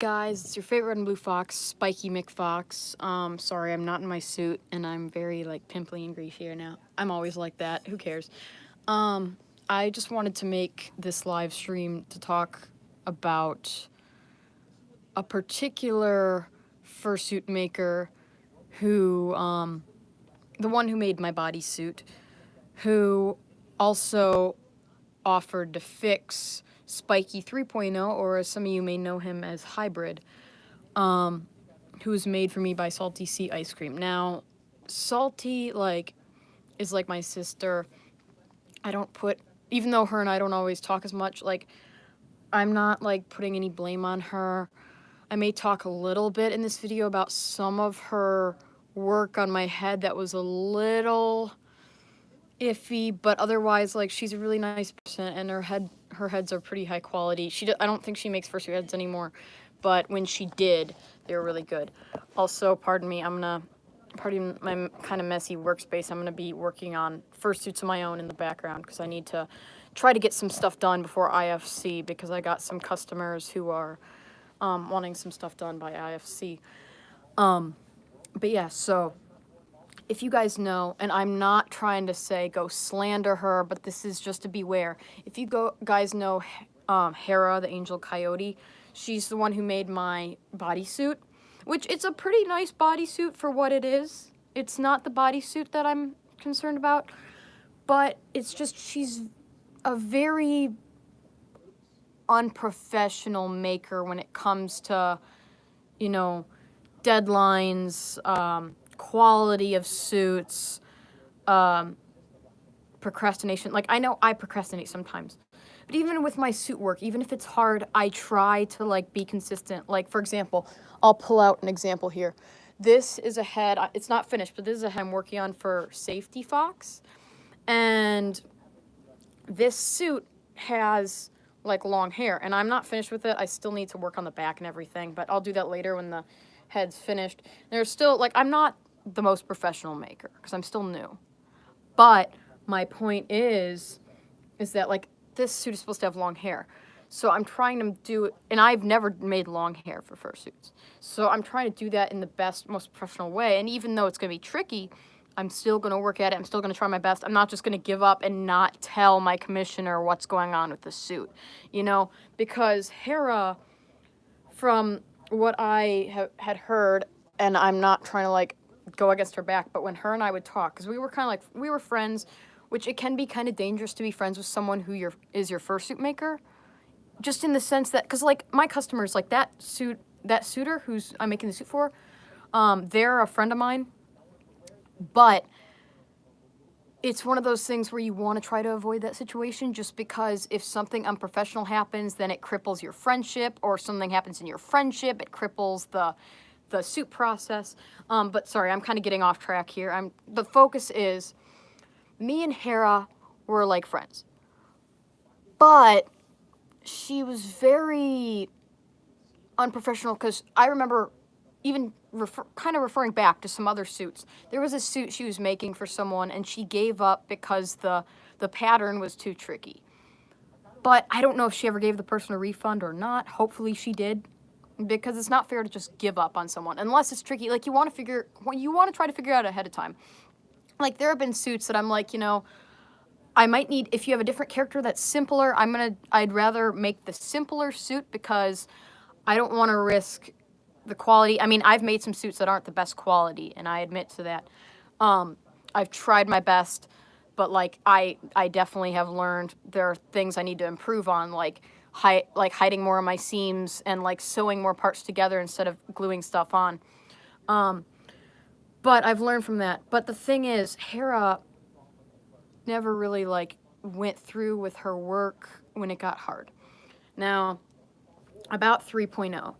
Guys, it's your favorite red and blue fox, Spiky McFox. Sorry, I'm not in my suit, and I'm very, pimply and greasy right now. I'm always like that. Who cares? I just wanted to make this live stream to talk about a particular fursuit maker who, the one who made my bodysuit, who also offered to fix Spiky 3.0, or as some of you may know him as Hybrid, who was made for me by Salty Sea Ice Cream. Now, Salty, is like my sister. I don't put, even though her and I don't always talk as much, I'm not, putting any blame on her. I may talk a little bit in this video about some of her work on my head that was a little iffy, but otherwise, she's a really nice person, and her heads are pretty high quality. I don't think she makes fursuit heads anymore, but when she did, they were really good. Also, pardon me, pardon my kind of messy workspace, I'm gonna be working on fursuits of my own in the background, because I need to try to get some stuff done before IFC, because I got some customers who are wanting some stuff done by IFC. But yeah, so if you guys know, and I'm not trying to say go slander her, but this is just to beware. If you guys know Hera, the Angel Coyote, she's the one who made my bodysuit, which it's a pretty nice bodysuit for what it is. It's not the bodysuit that I'm concerned about, but it's just she's a very unprofessional maker when it comes to, deadlines, quality of suits, procrastination. I know I procrastinate sometimes, but even with my suit work, even if it's hard, I try to be consistent. For example, I'll pull out an example here. This is a head, it's not finished, but this is a head I'm working on for Safety Fox, and this suit has long hair, and I'm not finished with it. I still need to work on the back and everything, but I'll do that later when the head's finished. There's still I'm not the most professional maker because I'm still new, but my point is that this suit is supposed to have long hair, so I'm trying to do it, and I've never made long hair for fursuits, so I'm trying to do that in the best, most professional way. And even though it's going to be tricky, I'm still going to work at it. I'm still going to try my best. I'm not just going to give up and not tell my commissioner what's going on with the suit, because Hera, from what I had heard, and I'm not trying to go against her back, but when her and I would talk, because we were kind of we were friends, which it can be kind of dangerous to be friends with someone who is your fursuit maker, just in the sense that, because my customers, that suitor who's I'm making the suit for, they're a friend of mine, but it's one of those things where you want to try to avoid that situation, just because if something unprofessional happens, then it cripples your friendship, or something happens in your friendship, it cripples the suit process. But sorry, I'm kind of getting off track here. The focus is, me and Hera were friends, but she was very unprofessional, because I remember even kind of referring back to some other suits. There was a suit she was making for someone, and she gave up because the pattern was too tricky. But I don't know if she ever gave the person a refund or not. Hopefully she did, because it's not fair to just give up on someone unless it's tricky. You want to try to figure out ahead of time. There have been suits that I'm I might need, if you have a different character that's simpler, I'd rather make the simpler suit, because I don't want to risk the quality. I mean, I've made some suits that aren't the best quality, and I admit to that. I've tried my best, but I definitely have learned there are things I need to improve on, hiding more of my seams, and sewing more parts together instead of gluing stuff on. But I've learned from that. But the thing is, Hera never really went through with her work when it got hard. Now, about 3.0.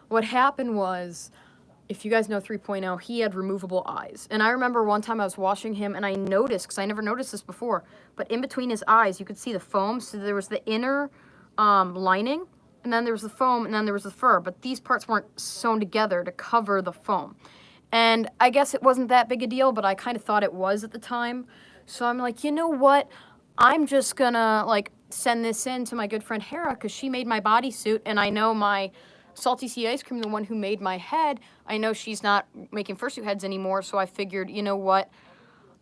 What happened was, if you guys know 3.0, he had removable eyes. And I remember one time I was washing him, and I noticed, because I never noticed this before, but in between his eyes, you could see the foam. So there was the inner lining, and then there was the foam, and then there was the fur. But these parts weren't sewn together to cover the foam. And I guess it wasn't that big a deal, but I kind of thought it was at the time. So I'm you know what? I'm just gonna, send this in to my good friend Hera, because she made my bodysuit, and I know my Salty Sea Ice Cream, the one who made my head, I know she's not making fursuit heads anymore, so I figured, you know what,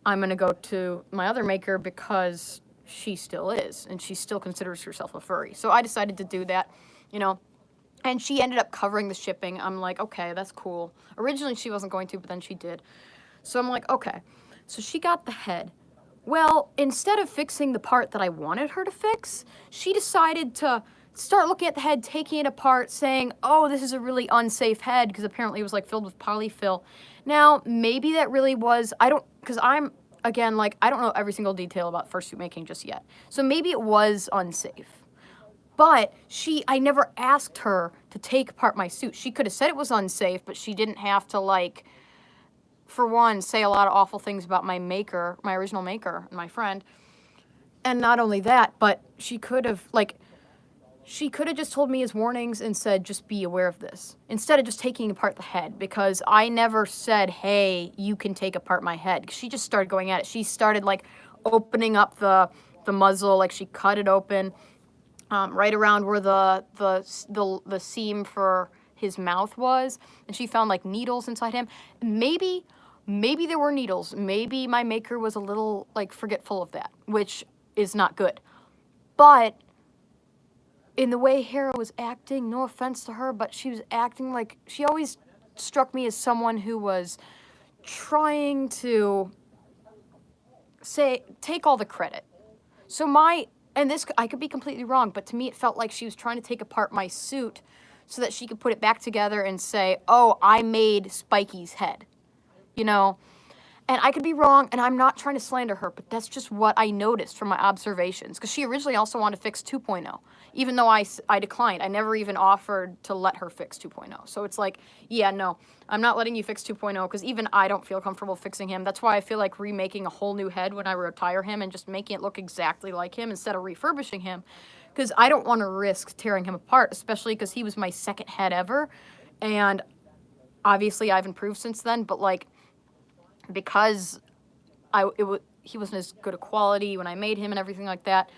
I'm going to go to my other maker because she still is, and she still considers herself a furry. So I decided to do that, you know, and she ended up covering the shipping. I'm like, okay, that's cool. Originally she wasn't going to, but then she did. So I'm like, okay. So she got the head. Well, instead of fixing the part that I wanted her to fix, she decided to start looking at the head, taking it apart, saying, oh, this is a really unsafe head, because apparently it was like filled with polyfill. Now, maybe that really was, because I'm, again, like, I don't know every single detail about fursuit making just yet. So maybe it was unsafe. But I never asked her to take apart my suit. She could have said it was unsafe, but she didn't have to, like, for one, say a lot of awful things about my maker, my original maker, and my friend. And not only that, but she could have just told me as warnings and said, just be aware of this, instead of just taking apart the head, because I never said, hey, you can take apart my head. She just started going at it. She started, like, opening up the muzzle, like she cut it open, right around where the seam for his mouth was, and she found, like, needles inside him. Maybe there were needles. Maybe my maker was a little, like, forgetful of that, which is not good. But in the way Hera was acting, no offense to her, but she was acting like, she always struck me as someone who was trying to take all the credit. So and this, I could be completely wrong, but to me it felt like she was trying to take apart my suit so that she could put it back together and say, oh, I made Spiky's head, you know? And I could be wrong, and I'm not trying to slander her, but that's just what I noticed from my observations. Because she originally also wanted to fix 2.0, even though I declined. I never even offered to let her fix 2.0. So it's like, yeah, no, I'm not letting you fix 2.0, because even I don't feel comfortable fixing him. That's why I feel like remaking a whole new head when I retire him and just making it look exactly like him instead of refurbishing him. Because I don't want to risk tearing him apart, especially because he was my second head ever. And obviously I've improved since then, but, like, because he wasn't as good a quality when I made him and everything like that,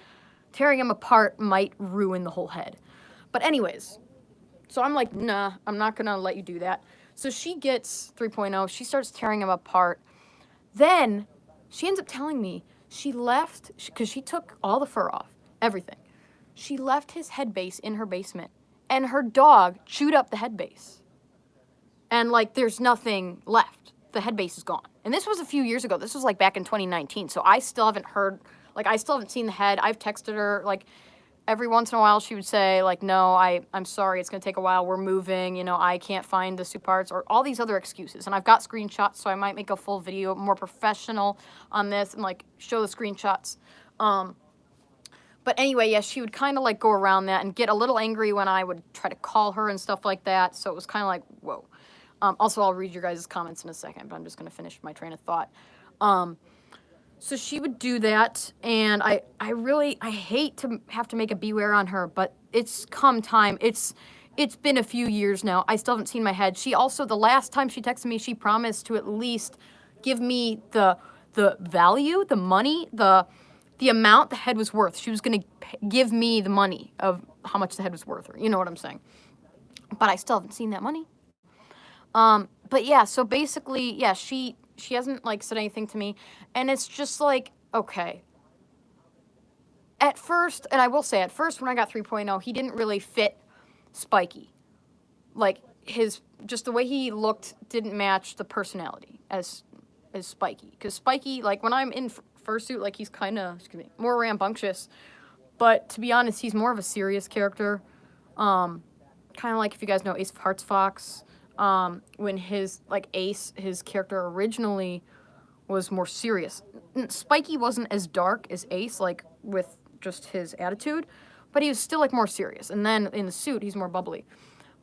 tearing him apart might ruin the whole head. But anyways, so I'm like, nah, I'm not gonna let you do that. So she gets 3.0, she starts tearing him apart. Then she ends up telling me she left, because she took all the fur off, everything. She left his head base in her basement, and her dog chewed up the head base. And, like, there's nothing left. The head base is gone. And this was a few years ago. This was, like, back in 2019. So I still haven't heard, like, I still haven't seen the head. I've texted her, like, every once in a while she would say, like, no, I'm sorry, it's going to take a while. We're moving, you know, I can't find the suit parts, or all these other excuses. And I've got screenshots, so I might make a full video, more professional on this, and, like, show the screenshots. But anyway, yeah, she would kind of, like, go around that and get a little angry when I would try to call her and stuff like that. So it was kind of like, whoa. Also, I'll read your guys' comments in a second, but I'm just going to finish my train of thought. So she would do that, and I hate to have to make a beware on her, but it's come time. It's been a few years now. I still haven't seen my head. She also, the last time she texted me, she promised to at least give me the value, the money, the amount the head was worth. She was going to give me the money of how much the head was worth, or you know what I'm saying. But I still haven't seen that money. But yeah, so basically, yeah, she hasn't, like, said anything to me, and it's just like, okay. At first, and I will say, at first when I got 3.0, he didn't really fit Spiky. Like, just the way he looked didn't match the personality as Spiky. Because Spiky, like, when I'm in fursuit, like, he's kind of, more rambunctious, but to be honest, he's more of a serious character. Kind of like, if you guys know Ace of Hearts Fox, when Ace, his character originally was more serious. Spiky wasn't as dark as Ace, like, with just his attitude, but he was still, like, more serious. And then in the suit, he's more bubbly.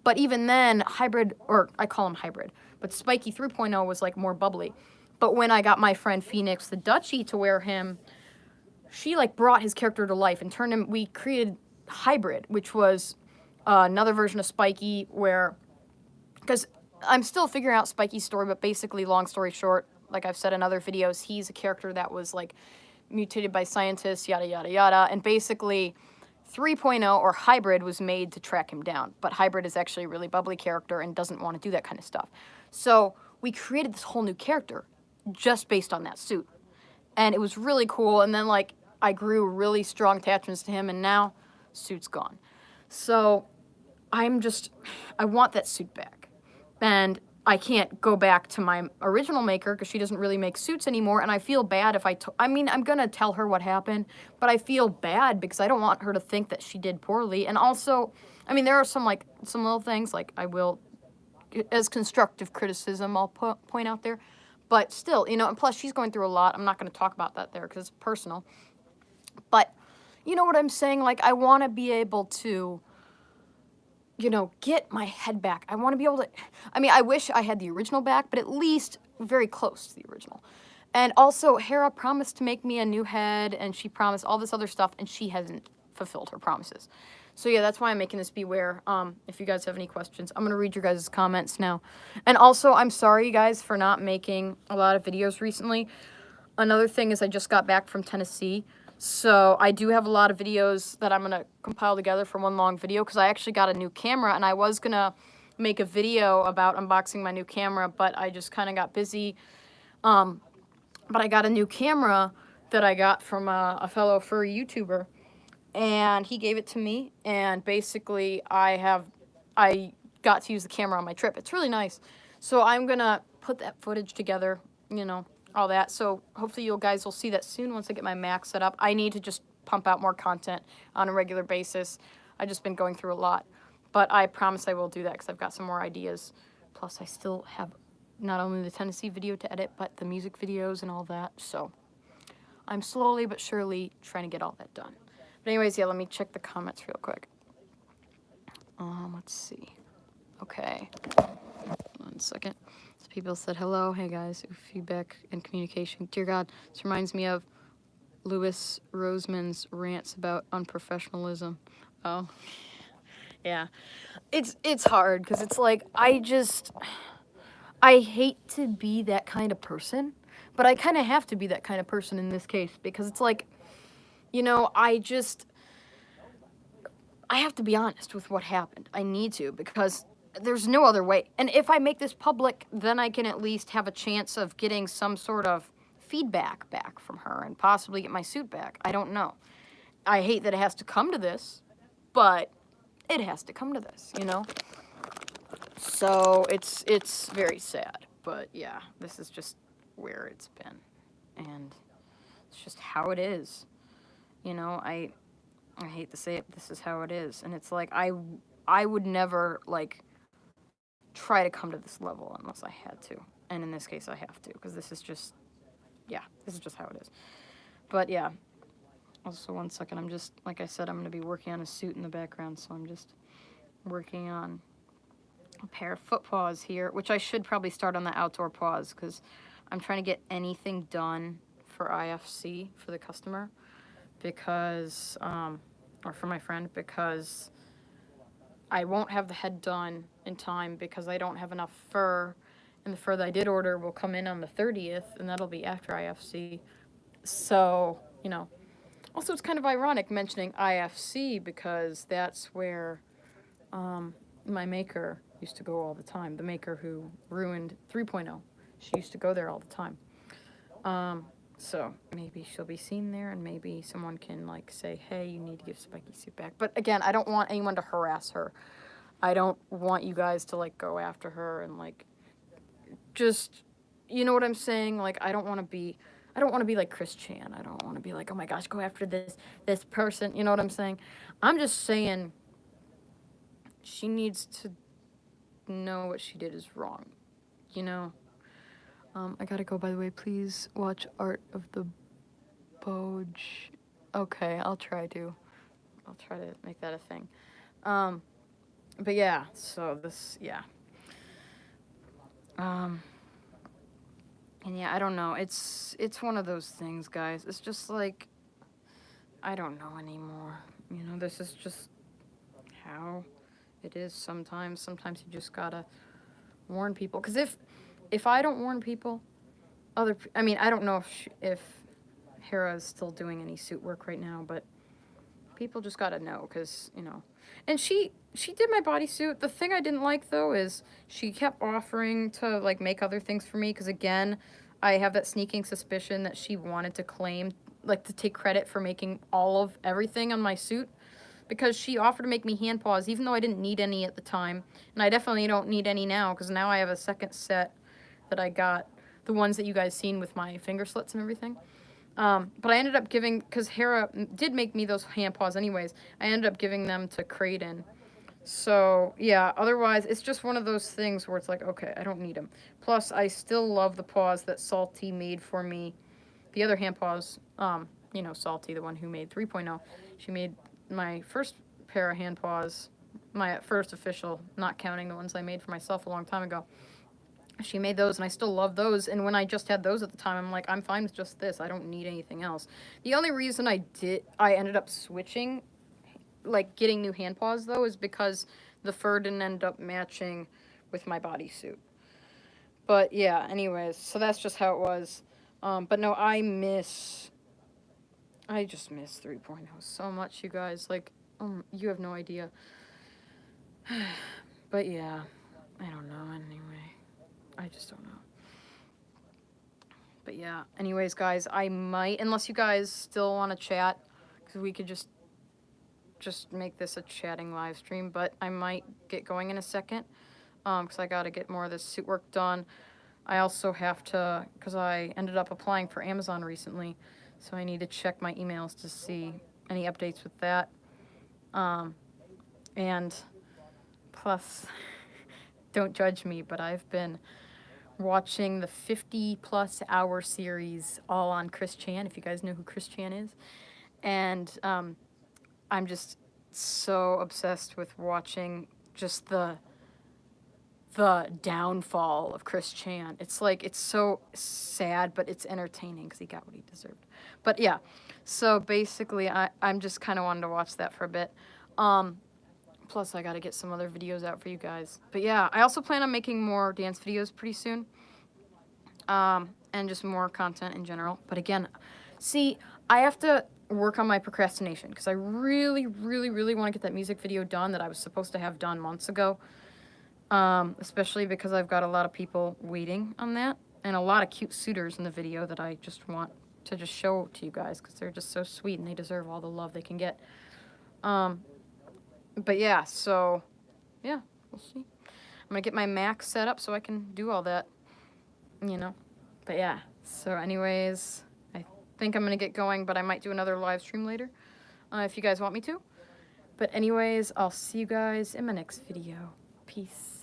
But even then, Hybrid, or I call him Hybrid, but Spiky 3.0 was, like, more bubbly. But when I got my friend Phoenix, the Dutchie, to wear him, she, like, brought his character to life and turned him, we created Hybrid, which was another version of Spiky where, because I'm still figuring out Spiky's story, but basically, long story short, like I've said in other videos, he's a character that was, like, mutated by scientists, yada, yada, yada. And basically, 3.0 or Hybrid was made to track him down, but Hybrid is actually a really bubbly character and doesn't want to do that kind of stuff. So we created this whole new character just based on that suit. And it was really cool. And then, like, I grew really strong attachments to him, and now suit's gone. So I want that suit back. And I can't go back to my original maker because she doesn't really make suits anymore, and I feel bad if I mean, I'm gonna tell her what happened, but I feel bad because I don't want her to think that she did poorly. And also, I mean, there are some little things, like, I will, as constructive criticism, I'll point out there, but still, you know, and plus she's going through a lot. I'm not going to talk about that there because it's personal, but you know what I'm saying? Like, I want to be able to, you know, get my head back. I want to be able to, I mean, I wish I had the original back, but at least very close to the original. And also, Hera promised to make me a new head, and she promised all this other stuff, and she hasn't fulfilled her promises. So yeah, that's why I'm making this Beware. If you guys have any questions, I'm going to read your guys' comments now. And also, I'm sorry, you guys, for not making a lot of videos recently. Another thing is I just got back from Tennessee, so I do have a lot of videos that I'm going to compile together for one long video, because I actually got a new camera, and I was going to make a video about unboxing my new camera, but I just kind of got busy. But I got a new camera that I got from a fellow furry YouTuber, and he gave it to me, and basically I got to use the camera on my trip. It's really nice. So I'm going to put that footage together, you know, all that. So hopefully you guys will see that soon once I get my Mac set up. I need to just pump out more content on a regular basis. I've just been going through a lot. But I promise I will do that because I've got some more ideas. Plus, I still have not only the Tennessee video to edit, but the music videos and all that. So I'm slowly but surely trying to get all that done. But anyways, yeah, let me check the comments real quick. Let's see. Okay. 1 second. So people said, hello, hey guys, feedback and communication. Dear God, this reminds me of Louis Roseman's rants about unprofessionalism. Oh, yeah. It's hard, because it's like, I hate to be that kind of person, but I kind of have to be that kind of person in this case, because it's like, you know, I have to be honest with what happened. I need to, because there's no other way. And if I make this public, then I can at least have a chance of getting some sort of feedback back from her and possibly get my suit back. I don't know. I hate that it has to come to this, but it has to come to this, you know? So it's very sad, but yeah, this is just where it's been, and it's just how it is. You know, I hate to say it, this is how it is, and it's like I would never, like, try to come to this level unless I had to, and in this case I have to, because this is just, yeah, this is just how it is. But yeah, also 1 second, I'm just, like I said, I'm going to be working on a suit in the background, so I'm just working on a pair of foot paws here, which I should probably start on the outdoor paws, because I'm trying to get anything done for IFC for the customer, because, or for my friend, because I won't have the head done in time because I don't have enough fur, and the fur that I did order will come in on the 30th, and that'll be after IFC. So, you know, also it's kind of ironic mentioning IFC, because that's where my maker used to go all the time. The maker who ruined 3.0. She used to go there all the time. So maybe she'll be seen there, and maybe someone can, like, say, hey, you need to give Spiky suit back. But again, I don't want anyone to harass her. I don't want you guys to, like, go after her and, like, just, you know what I'm saying? Like, I don't want to be like Chris Chan. I don't want to be like, oh my gosh, go after this person. You know what I'm saying? I'm just saying she needs to know what she did is wrong, you know? I gotta go, by the way. Please watch Art of the Boge. Okay, I'll try to make that a thing. But yeah, so this, yeah. And yeah, I don't know. It's one of those things, guys. It's just like, I don't know anymore. You know, this is just how it is sometimes. Sometimes you just gotta warn people. Because if I don't warn people, I mean, I don't know if Hera is still doing any suit work right now, but People just gotta know, because, you know. And she did my bodysuit. The thing I didn't like, though, is she kept offering to, like, make other things for me, because, again, I have that sneaking suspicion that she wanted to claim, like, to take credit for making all of everything on my suit, because she offered to make me hand paws, even though I didn't need any at the time. And I definitely don't need any now, because now I have a second set that I got, the ones that you guys seen with my finger slits and everything. But I ended up giving, because Hera did make me those hand paws anyways, I ended up giving them to Kraden. So, yeah, otherwise, it's just one of those things where it's like, okay, I don't need them. Plus, I still love the paws that Salty made for me. The other hand paws, you know, Salty, the one who made 3.0, she made my first pair of hand paws, my first official, not counting the ones I made for myself a long time ago. She made those, and I still love those, and when I just had those at the time, I'm like, I'm fine with just this. I don't need anything else. The only reason I ended up switching, like, getting new hand paws, though, is because the fur didn't end up matching with my bodysuit. But, yeah, anyways, so that's just how it was. But no, I just miss 3.0 so much, you guys. Like, you have no idea. But, yeah, I don't know, anyway. I just don't know. But yeah, anyways, guys, I might, unless you guys still want to chat, because we could just make this a chatting live stream, but I might get going in a second, because I got to get more of this suit work done. I also have to, because I ended up applying for Amazon recently, so I need to check my emails to see any updates with that. And plus, don't judge me, but I've been watching the 50-plus hour series all on Chris Chan, if you guys know who Chris Chan is. And I'm just so obsessed with watching just the downfall of Chris Chan. It's like, it's so sad, but it's entertaining because he got what he deserved. But yeah, so basically I'm just kind of wanting to watch that for a bit. Plus, I got to get some other videos out for you guys. But yeah, I also plan on making more dance videos pretty soon. And just more content in general. But again, see, I have to work on my procrastination, because I really, really, really want to get that music video done that I was supposed to have done months ago. Especially because I've got a lot of people waiting on that. And a lot of cute suitors in the video that I just want to just show to you guys, because they're just so sweet and they deserve all the love they can get. But yeah, so, yeah, we'll see. I'm going to get my Mac set up so I can do all that, you know. But yeah, so anyways, I think I'm going to get going, but I might do another live stream later, if you guys want me to. But anyways, I'll see you guys in my next video. Peace.